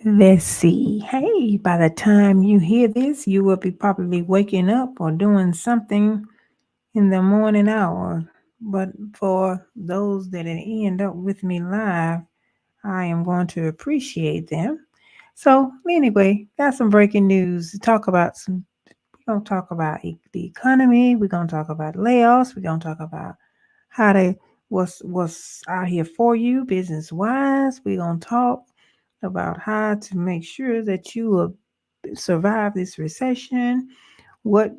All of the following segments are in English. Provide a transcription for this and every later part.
Let's see. Hey, by the time you hear this, you will be probably waking up or doing something in the morning hour. But for those that end up with me live, I am going to appreciate them. So anyway, got some breaking news to talk about. We're gonna talk about the economy. We're gonna talk about layoffs. We're gonna talk about how they what's out here for you business wise. We're gonna talk about how to make sure that you will survive this recession, what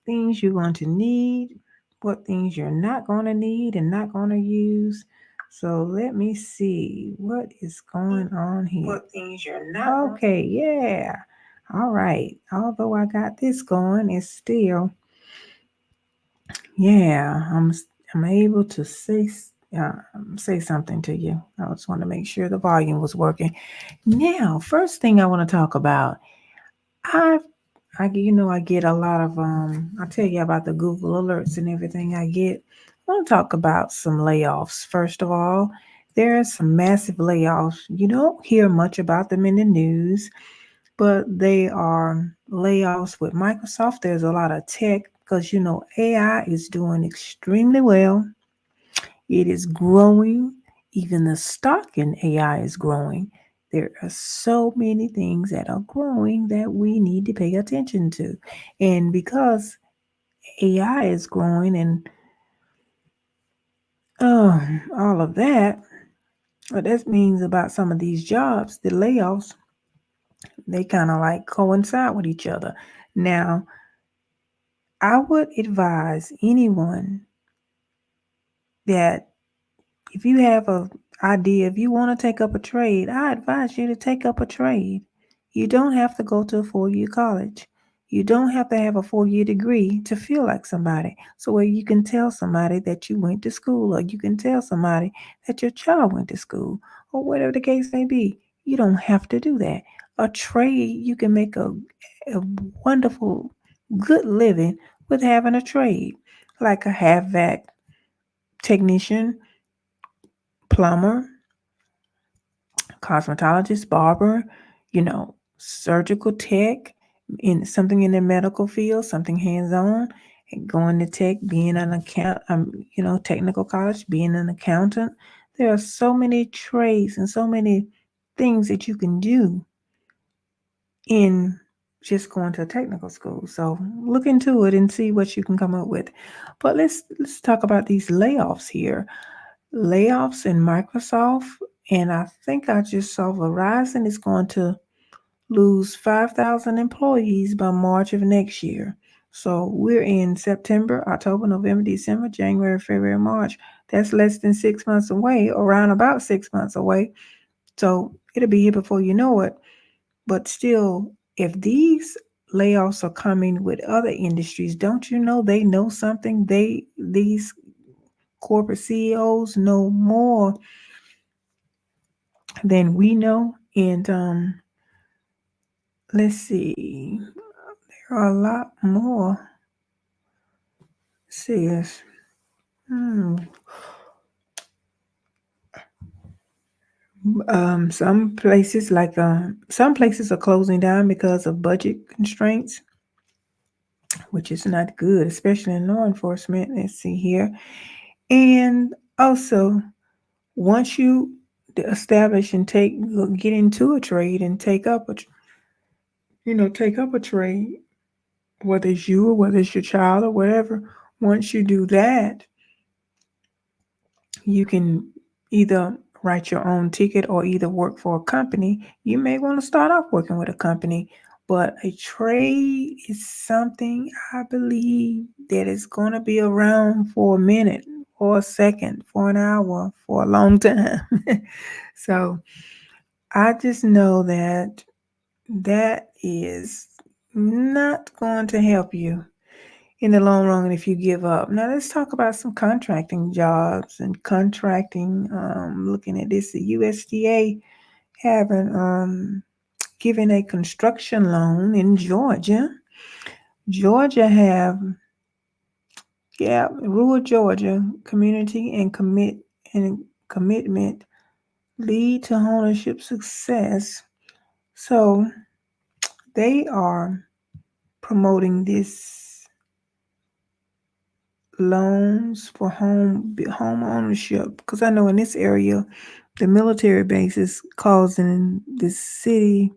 things you're going to need, what things you're not going to need and not going to use. So let me see what is going on here. What things you're not. Okay, yeah. All right. Although I got this going, it's still, yeah, I'm able to say something to you. I just want to make sure the volume was working. Now, first thing I want to talk about, I I get a lot of I tell you about the Google alerts and everything I get. I want to talk about some layoffs. First of all, there are some massive layoffs. You don't hear much about them in the news, but they are layoffs with Microsoft. There's a lot of tech because AI is doing extremely well. It is growing. Even the stock in AI is growing. There are so many things that are growing that we need to pay attention to. And because AI is growing and all of that, what that means about some of these jobs, the layoffs, they kind of like coincide with each other. Now, I would advise anyone that if you have a idea, if you want to take up a trade, I advise you to take up a trade. You don't have to go to a 4-year college. You don't have to have a 4-year degree to feel like somebody. So where you can tell somebody that you went to school, or you can tell somebody that your child went to school, or whatever the case may be. You don't have to do that. A trade, you can make a wonderful, good living with having a trade, like a HVAC technician, plumber, cosmetologist, barber, surgical tech, in something in the medical field, something hands-on, and going to tech, being an technical college, being an accountant. There are so many trades and so many things that you can do in just going to a technical school. So look into it and see what you can come up with. But let's talk about these layoffs here. Layoffs in Microsoft, and I think I just saw Verizon is going to lose 5,000 employees by March of next year. So we're in September, October, November, December, January, February, March. That's less than 6 months away, around about 6 months away. So it'll be here before you know it. But still, if these layoffs are coming with other industries, don't you know they know something? These corporate CEOs know more than we know. And let's see, there are a lot more. Says, some places are closing down because of budget constraints, which is not good, especially in law enforcement. Let's see here, and also once you establish and get into a trade and take up a trade, whether it's you or whether it's your child or whatever. Once you do that, you can either write your own ticket or either work for a company. You may want to start off working with a company, but a trade is something I believe that is going to be around for a minute, for a second, for an hour, for a long time. So I just know that that is not going to help you in the long run if you give up. Now let's talk about some contracting jobs and contracting. Looking at this, the USDA having given a construction loan in Georgia. Georgia have rural Georgia community and commitment lead to ownership success. So they are promoting this loans for home ownership, because I know in this area the military base is causing this city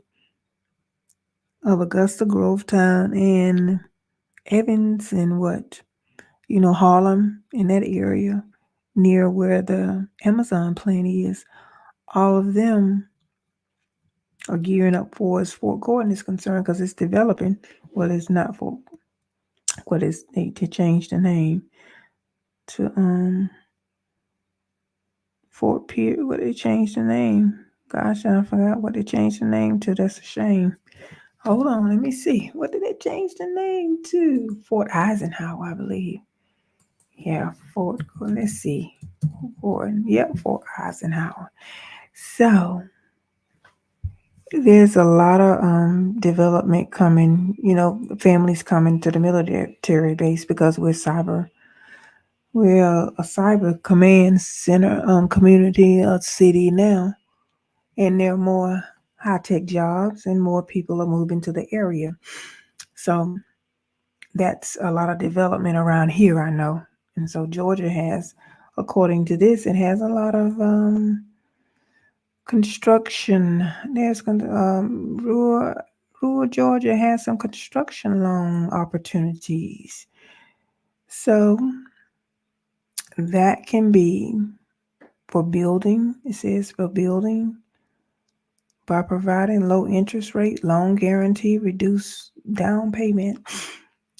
of Augusta, Grovetown, and Evans, and Harlem, in that area near where the Amazon plant is. All of them are gearing up for as Fort Gordon is concerned, because it's developing. Well, it's not for what is they to change the name to Fort Pierce. What they changed the name? Gosh, I forgot what they changed the name to. That's a shame. Hold on, let me see. What did they change the name to? Fort Eisenhower, I believe. Yeah, Fort. Let's see. Gordon. Yep, Fort Eisenhower. So there's a lot of development coming. Families coming to the military base because we're a cyber command center community city now, and there are more high tech jobs and more people are moving to the area. So that's a lot of development around here, I know. And so Georgia has, according to this, it has a lot of construction. Rural Georgia has some construction loan opportunities. So that can be for building. It says for building by providing low interest rate, loan guarantee, reduced down payment.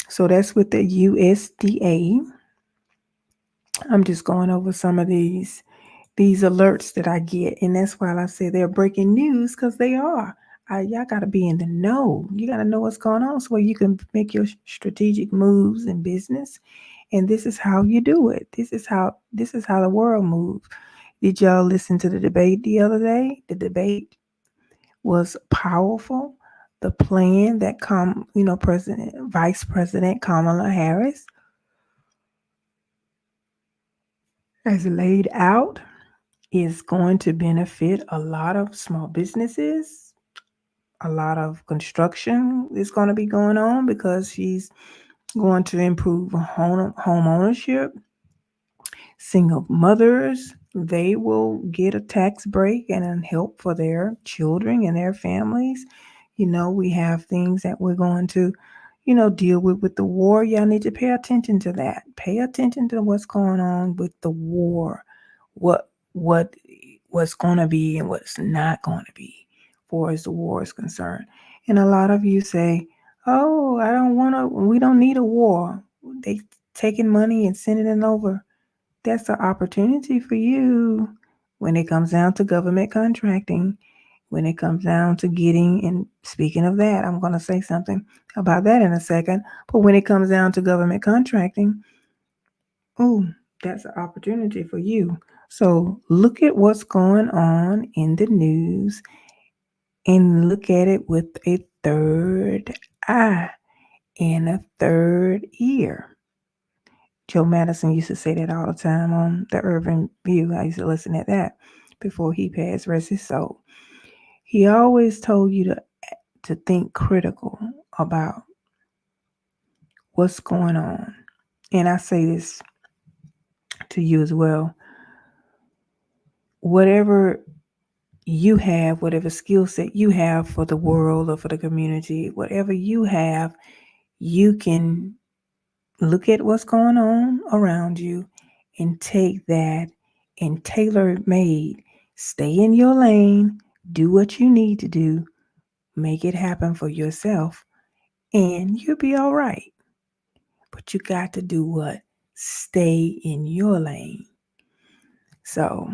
So that's with the USDA. I'm just going over some of these alerts that I get, and that's why I say they're breaking news, because they are. Y'all got to be in the know. You got to know what's going on so you can make your strategic moves in business. And this is how you do it. This is how the world moves. Did y'all listen to the debate the other day? The debate was powerful. The plan that Vice President Kamala Harris has laid out is going to benefit a lot of small businesses. A lot of construction is going to be going on because she's going to improve home ownership. Single mothers, they will get a tax break and help for their children and their families. We have things that we're going to, deal with the war. Y'all need to pay attention to that. Pay attention to what's going on with the war. What what what's going to be and what's not going to be, for as the war is concerned. And a lot of you say, "Oh, I don't want to. We don't need a war." They taking money and sending it over. That's an opportunity for you when it comes down to government contracting, when it comes down to getting, and speaking of that, I'm going to say something about that in a second. But when it comes down to government contracting, oh, that's an opportunity for you. So look at what's going on in the news and look at it with a third eye and a third ear. Joe Madison used to say that all the time on the Urban View. I used to listen to that before he passed, rest his soul. He always told you to think critical about what's going on. And I say this to you as well. Whatever you have, whatever skill set you have for the world or for the community, whatever you have, you can look at what's going on around you and take that and tailor made. Stay in your lane, do what you need to do, make it happen for yourself, and you'll be all right. But you got to do what? Stay in your lane. So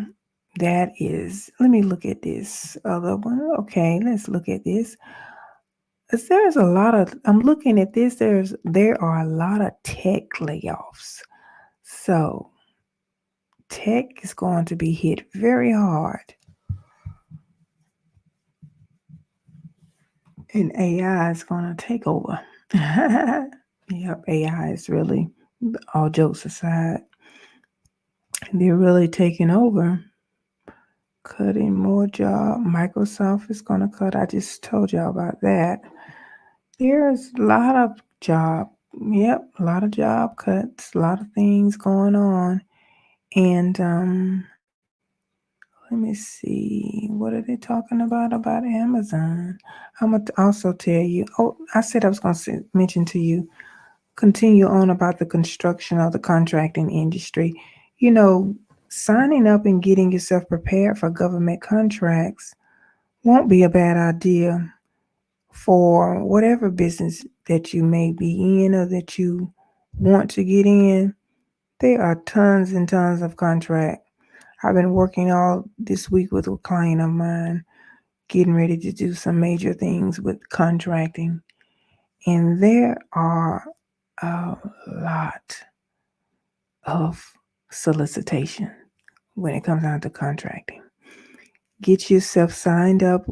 that is, let me look at this other one. Okay, let's look at this. There's a lot of, I'm looking at this, there are a lot of tech layoffs. So tech is going to be hit very hard. And AI is going to take over. Yep, AI is really, all jokes aside, they're really taking over cutting more job. Microsoft is going to cut. I just told y'all about that. There's a lot of a lot of job cuts, a lot of things going on. And let me see, what are they talking about Amazon? I'm going to also tell you, I said I was going to mention to you, continue on about the construction of the contracting industry. You know, signing up and getting yourself prepared for government contracts won't be a bad idea for whatever business that you may be in or that you want to get in. There are tons and tons of contract. I've been working all this week with a client of mine, getting ready to do some major things with contracting. And there are a lot of solicitation when it comes down to contracting. Get yourself signed up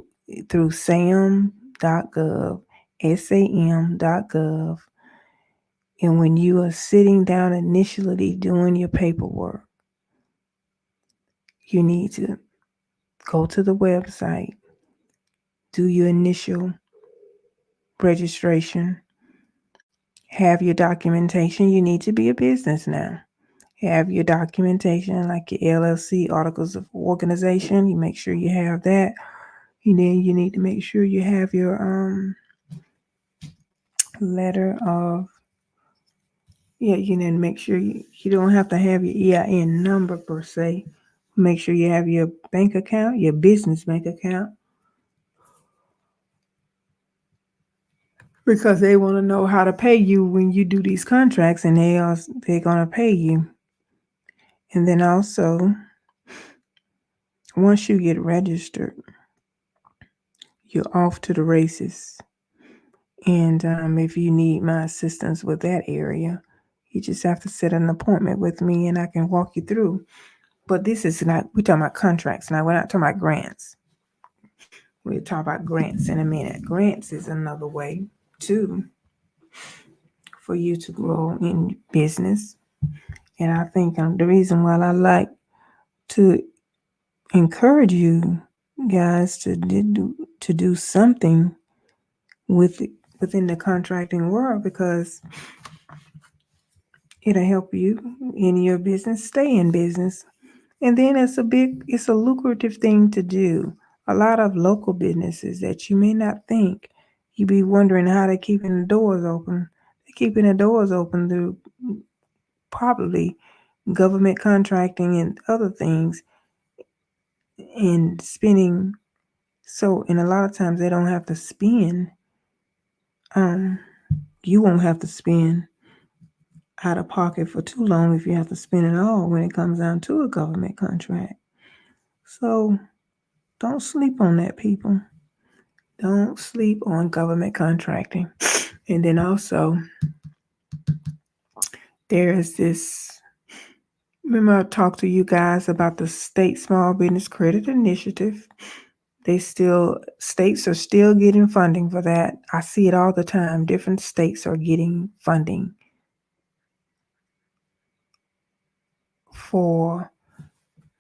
through sam.gov, sam.gov. And when you are sitting down initially doing your paperwork, you need to go to the website, do your initial registration, have your documentation. You need to be a business now. Have your documentation like your LLC, articles of organization. You make sure you have that. And then you need to make sure you have your letter of, you need to make sure you don't have to have your EIN number per se. Make sure you have your bank account, your business bank account, because they want to know how to pay you when you do these contracts, and they're gonna pay you. And then also, once you get registered, you're off to the races. And if you need my assistance with that area, you just have to set an appointment with me, and I can walk you through. But this is not, we're talking about contracts now. We're not talking about grants. We'll talk about grants in a minute. Grants is another way too for you to grow in business. And I think the reason why I like to encourage you guys to do something with within the contracting world, because it'll help you in your business, stay in business. And then it's a lucrative thing to do. A lot of local businesses that you may not think, you be wondering how they're keeping the doors open. They're keeping the doors open through probably government contracting and other things, and spending. So, and a lot of times they don't have to spend. You won't have to spend out of pocket for too long if you have to spend it all when it comes down to a government contract. So don't sleep on that, people. Don't sleep on government contracting. And then also, there is this. Remember, I talked to you guys about the State Small Business Credit Initiative. States are still getting funding for that. I see it all the time. Different states are getting funding for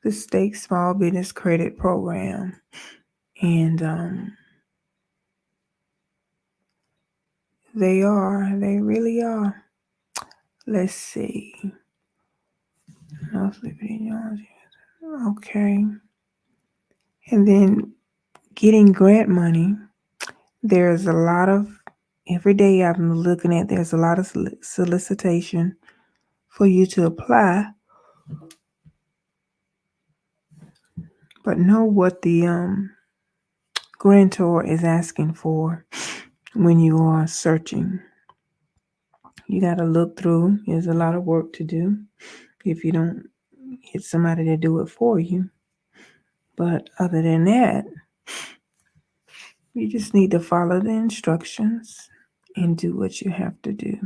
the State Small Business Credit Program. And they really are. Let's see. Okay. And then getting grant money, there's a lot of, every day I'm looking at, there's a lot of solicitation for you to apply. But know what the grantor is asking for when you are searching. You got to look through. There's a lot of work to do if you don't get somebody to do it for you. But other than that, you just need to follow the instructions and do what you have to do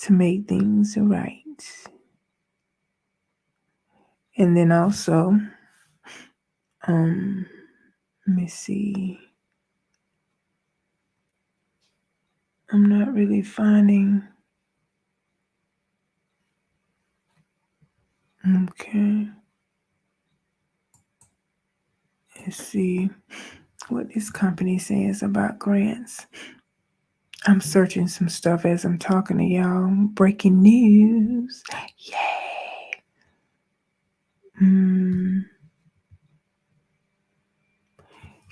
to make things right. And then also, let me see. I'm not really finding. Okay. Let's see what this company says about grants. I'm searching some stuff as I'm talking to y'all. Breaking news. Yay.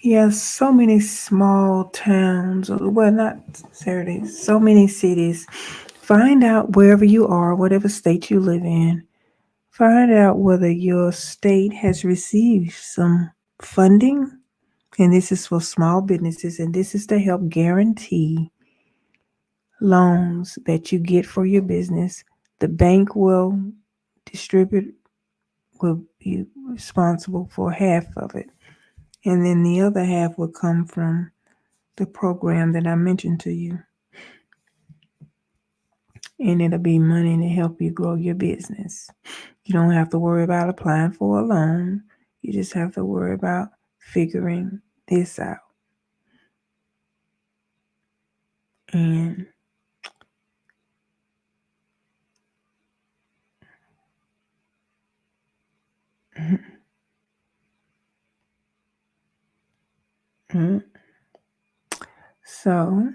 Yes, so many small towns, well, not necessarily, so many cities. Find out wherever you are, whatever state you live in, find out whether your state has received some funding. And this is for small businesses, and this is to help guarantee loans that you get for your business. The bank will be responsible for half of it. And then the other half will come from the program that I mentioned to you. And it'll be money to help you grow your business. You don't have to worry about applying for a loan. You just have to worry about figuring this out. And so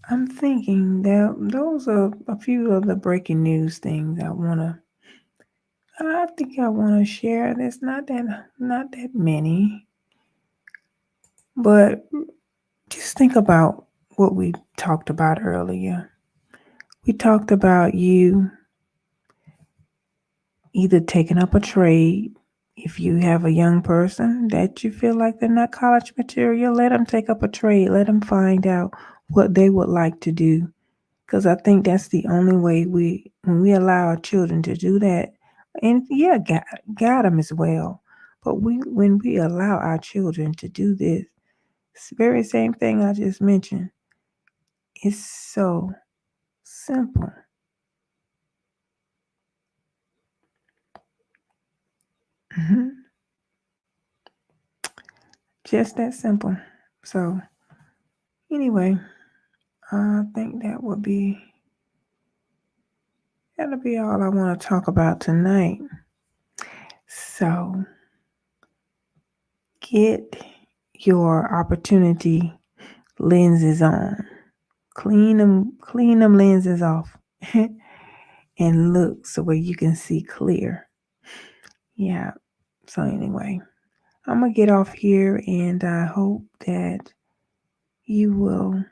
I'm thinking that those are a few of the breaking news things I think I want to share. There's not that many, but just think about what we talked about earlier. We talked about you either taking up a trade. If you have a young person that you feel like they're not college material, let them take up a trade. Let them find out what they would like to do. Because I think that's the only way when we allow our children to do that, and yeah, got them as well. But when we allow our children to do this, it's the very same thing I just mentioned. It's so simple. Just that simple. So anyway, I think that'll be all I want to talk about tonight. So get your opportunity lenses on. Clean them lenses off and look so where you can see clear. Yeah. So anyway, I'm gonna get off here, and I hope that you will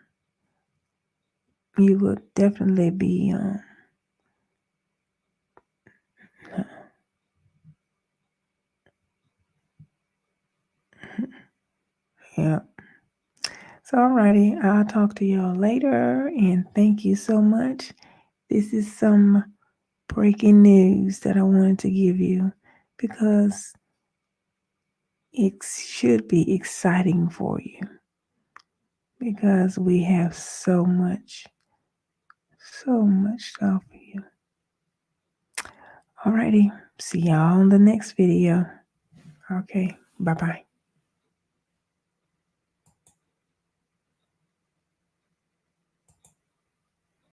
definitely be yeah. So alrighty, I'll talk to y'all later, and thank you so much. This is some breaking news that I wanted to give you because it should be exciting for you, because we have so much stuff for you. Alrighty, see y'all on the next video. Okay, bye-bye.